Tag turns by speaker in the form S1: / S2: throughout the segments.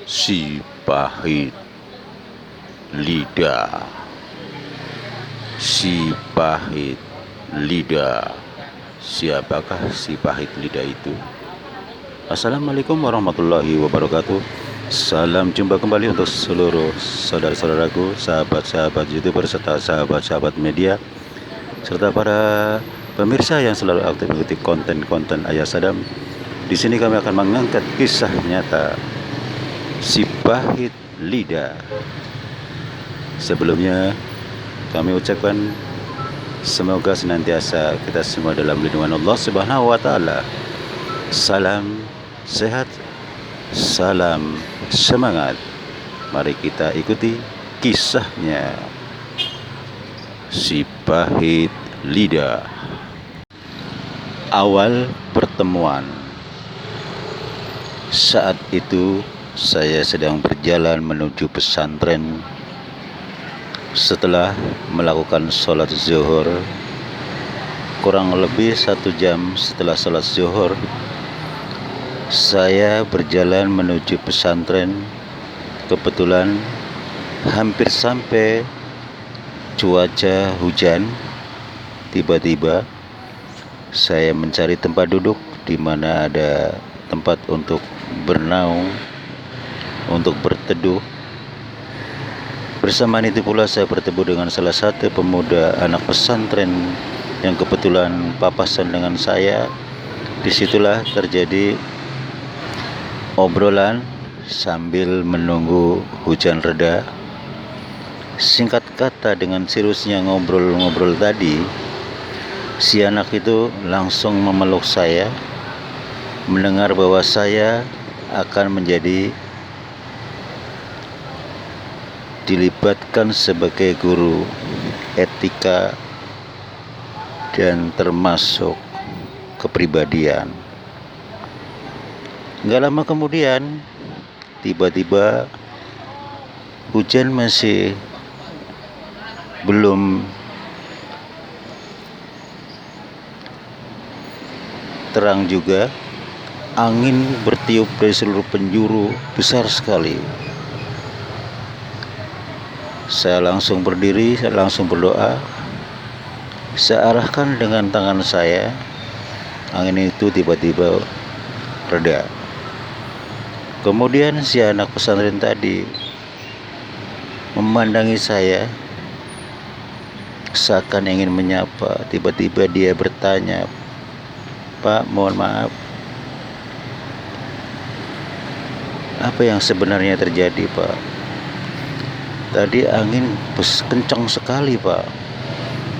S1: Si pahit lidah, si pahit lidah. Siapakah si pahit lidah itu? Assalamualaikum warahmatullahi wabarakatuh. Salam jumpa kembali untuk seluruh saudara-saudaraku, sahabat-sahabat YouTuber, serta sahabat-sahabat media, serta para pemirsa yang selalu aktif mengikuti konten-konten Ayah Sadam. Di sini kami akan mengangkat kisah nyata si pahit lidah. Sebelumnya kami ucapkan semoga senantiasa kita semua dalam lindungan Allah Subhanahu wa taala. Salam sehat, salam semangat. Mari kita ikuti kisahnya si pahit lidah. Awal pertemuan. Saat itu saya sedang berjalan menuju pesantren. Setelah melakukan sholat zuhur, kurang lebih 1 jam setelah sholat zuhur, saya berjalan menuju pesantren. Kebetulan hampir sampai cuaca hujan. Tiba-tiba saya mencari tempat duduk di mana ada tempat untuk bernaung, untuk berteduh. Bersamaan itu pula saya bertemu dengan salah satu pemuda anak pesantren yang kebetulan papasan dengan saya. Disitulah terjadi obrolan sambil menunggu hujan reda. Singkat kata, dengan seriusnya ngobrol-ngobrol tadi, si anak itu langsung memeluk saya, mendengar bahwa saya akan menjadi dilibatkan sebagai guru etika dan termasuk kepribadian. Gak lama kemudian, tiba-tiba hujan masih belum terang juga. Angin bertiup dari seluruh penjuru besar sekali. Saya langsung berdiri, saya langsung berdoa. Saya arahkan dengan tangan saya. Angin itu tiba-tiba reda. Kemudian si anak pesantren tadi memandangi saya seakan ingin menyapa. Tiba-tiba dia bertanya, "Pak, mohon maaf, apa yang sebenarnya terjadi, Pak? Tadi angin kencang sekali, Pak.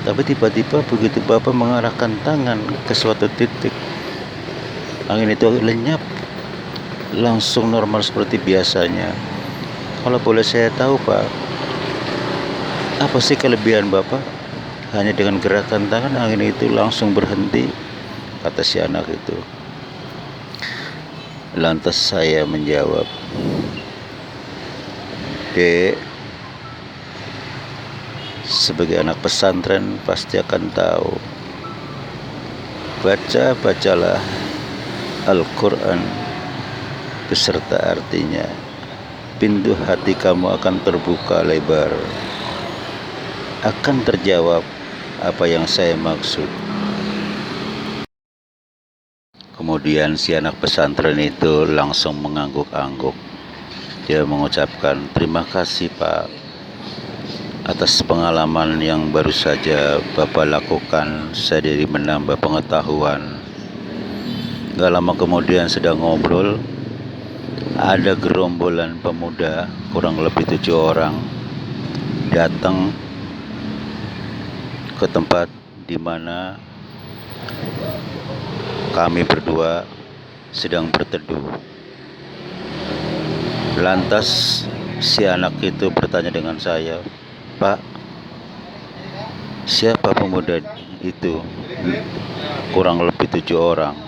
S1: Tapi tiba-tiba begitu Bapak mengarahkan tangan ke suatu titik, angin itu lenyap, langsung normal seperti biasanya. Kalau boleh saya tahu, Pak, apa sih kelebihan Bapak? Hanya dengan gerakan tangan angin itu langsung berhenti," kata si anak itu. Lantas saya menjawab, "Dek, sebagai anak pesantren pasti akan tahu. Bacalah Al-Quran beserta artinya. Pintu hati kamu akan terbuka lebar. Akan terjawab apa yang saya maksud." Kemudian si anak pesantren itu langsung mengangguk-angguk. Dia mengucapkan, "Terima kasih, Pak, atas pengalaman yang baru saja Bapak lakukan. Saya jadi menambah pengetahuan." Gak lama kemudian sedang ngobrol, ada gerombolan pemuda kurang lebih 7 orang datang ke tempat di mana kami berdua sedang berteduh. Lantas si anak itu bertanya dengan saya, "Pak, siapa pemuda itu? Kurang lebih 7 orang.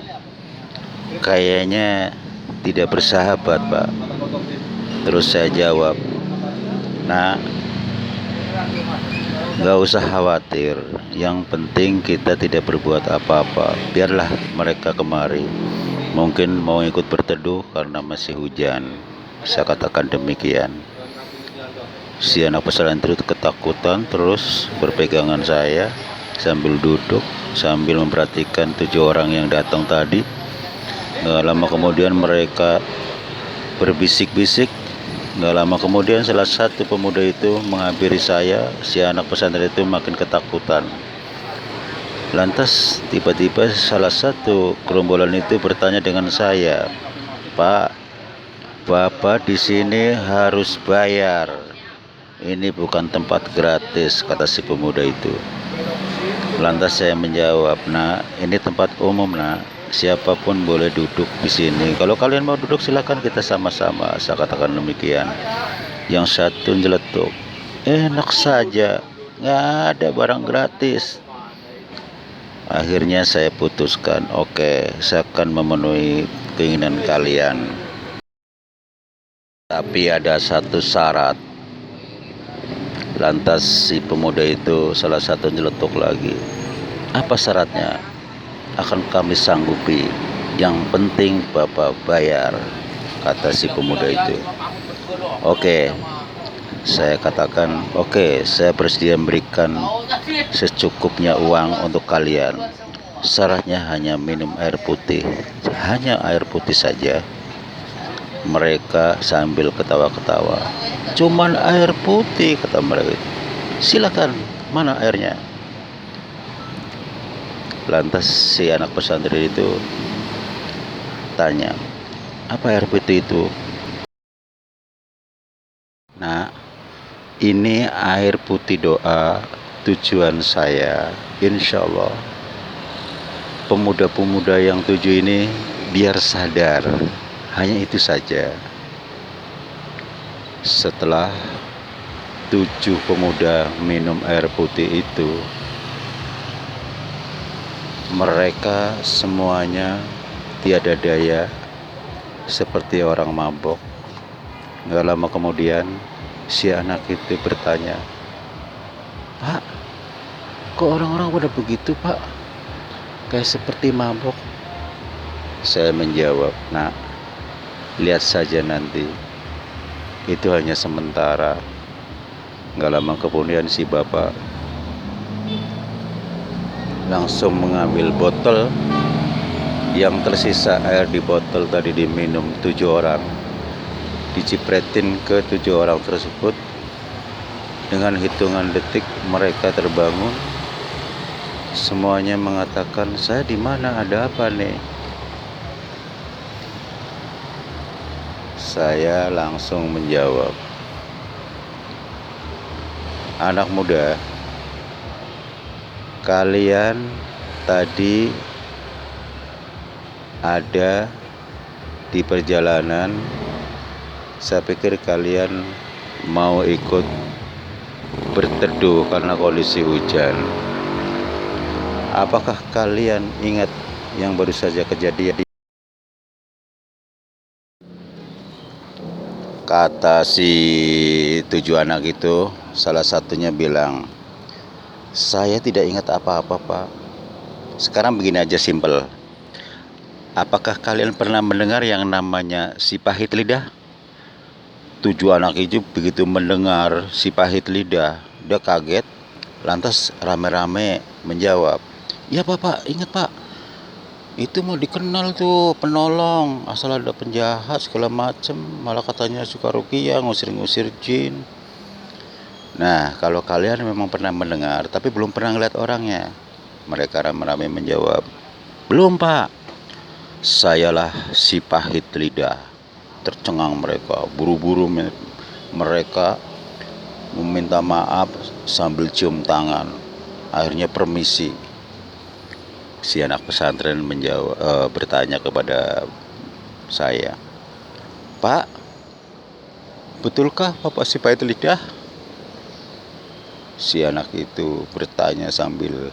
S1: Kayaknya tidak bersahabat, Pak." Terus saya jawab, "Nah, gak usah khawatir. Yang penting kita tidak berbuat apa-apa. Biarlah mereka kemari. Mungkin mau ikut berteduh karena masih hujan." Saya katakan demikian. Si anak pesantren itu ketakutan, terus berpegangan saya sambil duduk, sambil memperhatikan 7 orang yang datang tadi. Nggak lama kemudian mereka berbisik-bisik. Nggak lama kemudian salah satu pemuda itu menghampiri saya. Si anak pesantren itu makin ketakutan. Lantas tiba-tiba salah satu gerombolan itu bertanya dengan saya, "Pak, Bapak di sini harus bayar. Ini bukan tempat gratis," kata si pemuda itu. Lantas saya menjawab, "Nah, ini tempat umum, Nak. Siapapun boleh duduk di sini. Kalau kalian mau duduk silakan, kita sama-sama." Saya katakan demikian. Yang satu nyeletuk, "Enak saja, nggak ada barang gratis." Akhirnya saya putuskan, oke, saya akan memenuhi keinginan kalian. Tapi ada satu syarat. Lantas si pemuda itu salah satu nyeletuk lagi, "Apa syaratnya?" "Akan kami sanggupi. Yang penting Bapak bayar," kata si pemuda itu. Oke, saya katakan, oke, saya bersedia memberikan secukupnya uang untuk kalian. Syaratnya hanya minum air putih. Hanya air putih saja. Mereka sambil ketawa-ketawa. "Cuman air putih," kata mereka. "Silakan, mana airnya?" Lantas si anak pesantren itu tanya, "Apa air putih itu?" "Nah, ini air putih doa. Tujuan saya, insya Allah pemuda-pemuda yang 7 ini biar sadar. Hanya itu saja." Setelah 7 pemuda minum air putih itu, mereka semuanya tiada daya seperti orang mabok. Gak lama kemudian si anak itu bertanya, "Pak, kok orang-orang pada begitu, Pak? Kayak seperti mabok." Saya menjawab, "Nah, lihat saja nanti. Itu hanya sementara." Gak lama kemudian si bapak langsung mengambil botol yang tersisa air di botol tadi diminum 7 orang, dicipretin ke 7 orang tersebut. Dengan hitungan detik mereka terbangun. Semuanya mengatakan, "Saya di mana? Ada apa nih?" Saya langsung menjawab, "Anak muda, kalian tadi ada di perjalanan. Saya pikir kalian mau ikut berteduh karena kondisi hujan. Apakah kalian ingat yang baru saja kejadian?" Kata si 7 anak itu, salah satunya bilang, "Saya tidak ingat apa-apa, Pak. Sekarang begini aja, simpel. Apakah kalian pernah mendengar yang namanya si pahit lidah?" 7 anak itu begitu mendengar si pahit lidah, dia kaget. Lantas rame-rame menjawab, "Ya Pak, ingat Pak. Itu mau dikenal tuh penolong, asal ada penjahat segala macem, malah katanya suka ruqyah, ngusir-ngusir jin." Nah, kalau kalian memang pernah mendengar tapi belum pernah lihat orangnya. Mereka rame-rame menjawab, "Belum Pak. Sayalah si pahit lidah." Tercengang mereka, buru-buru mereka meminta maaf sambil cium tangan. Akhirnya permisi. Si anak pesantren bertanya kepada saya, "Pak, betulkah Bapak si pahit lidah?" Si anak itu bertanya sambil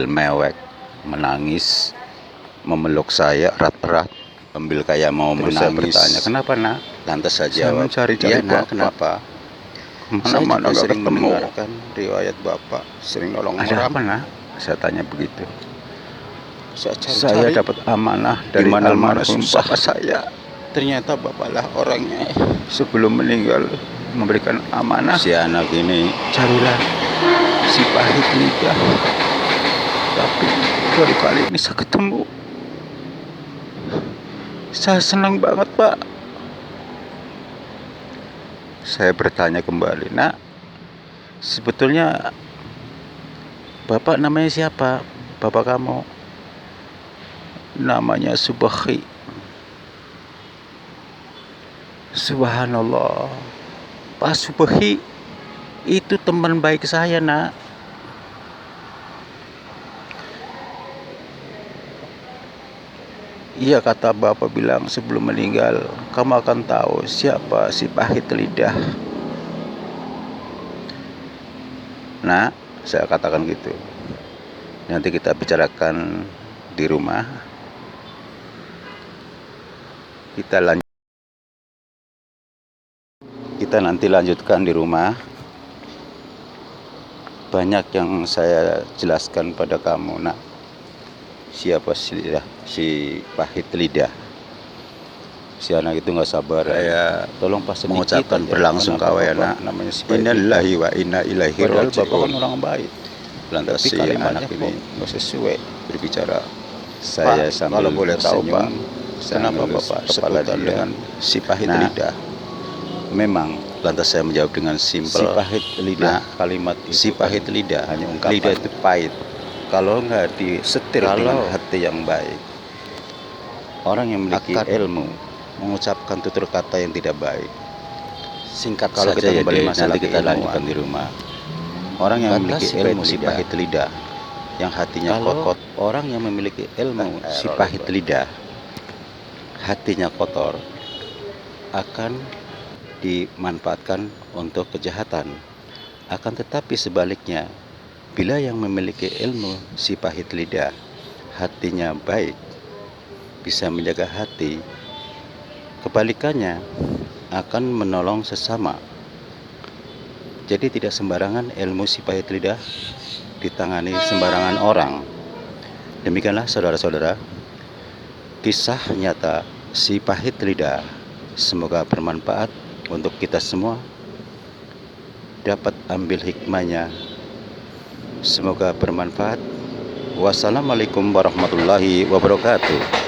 S1: mewek, menangis, memeluk saya erat-erat, sambil kayak mau menangis. Saya bertanya, "Kenapa Nak?" Lantas saja,
S2: "Saya mencari-cari
S1: Nak,
S2: Bapak.
S1: kenapa?"
S2: Mana-mana
S1: "Saya juga
S2: gak
S1: sering
S2: ketemu.
S1: mendengarkan riwayat Bapak, sering nolong
S2: Ada
S1: orang."
S2: apa Nak?" Saya tanya begitu.
S1: Saya
S2: dapat amanah dari
S1: mana-mana
S2: almarhum
S1: susah.
S2: bapak saya.
S1: Ternyata bapaklah orangnya.
S2: Sebelum meninggal memberikan amanah,
S1: Si anak ini
S2: carilah si pahit lidah. Tapi baru kali ini saya ketemu. Saya senang banget, Pak. Saya bertanya kembali, Nak, sebetulnya Bapak namanya siapa? Bapak kamu? Namanya Subahi. Subhanallah, Pak Subahi itu teman baik saya, Nak. Iya, kata Bapak bilang sebelum meninggal, kamu akan tahu siapa si pahit lidah. Nah, saya katakan gitu. Nanti kita bicarakan di rumah. Kita nanti lanjutkan di rumah. Banyak yang saya jelaskan pada kamu, Nak. Siapa si pahit lidah? Si anak itu nggak sabar.
S1: Saya
S2: tolong pas
S1: mengucapkan berlangsungkawa ya, Nak.
S2: Namanya si
S1: Innalillahi wa inna ilaihi
S2: Padahal Bapak kan
S1: raji'un.
S2: orang baik.
S1: Lantas
S2: Tapi
S1: si
S2: kalimatnya
S1: anak
S2: kok
S1: ini
S2: nggak sesuai.
S1: berbicara. Saya
S2: Pak,
S1: sambil
S2: kalau boleh tahu,
S1: tersenyum,
S2: Pak,
S1: saya
S2: kenapa
S1: ngelus
S2: Bapak
S1: kepala
S2: sebutan
S1: dia.
S2: dengan si pahit
S1: Nah,
S2: lidah?
S1: Memang, lantas saya menjawab dengan simpel.
S2: Si pahit lidah,
S1: Nah,
S2: kalimat itu
S1: si pahit lidah,
S2: hanya ungkapan.
S1: lidah itu pahit. Kalau nggak disetir dengan
S2: Kalau
S1: hati yang baik, orang yang memiliki ilmu mengucapkan tutur kata yang tidak baik. Singkat
S2: Kalau
S1: saja
S2: kita
S1: ya,
S2: kembali
S1: Dek,
S2: masalah
S1: nanti kita
S2: keilmuan.
S1: lanjutkan di rumah. Orang yang
S2: Kata
S1: memiliki
S2: si
S1: ilmu
S2: pahit
S1: si
S2: lidah,
S1: pahit lidah, yang hatinya kotor. Orang yang memiliki ilmu si pahit lidah, hatinya kotor, akan dimanfaatkan untuk kejahatan. Akan tetapi sebaliknya, bila yang memiliki ilmu si pahit lidah, hatinya baik, bisa menjaga hati, kebalikannya akan menolong sesama. Jadi tidak sembarangan ilmu si pahit lidah ditangani sembarangan orang. Demikianlah saudara-saudara, kisah nyata si pahit lidah. Semoga bermanfaat untuk kita semua, dapat ambil hikmahnya. Semoga bermanfaat. Wassalamualaikum warahmatullahi wabarakatuh.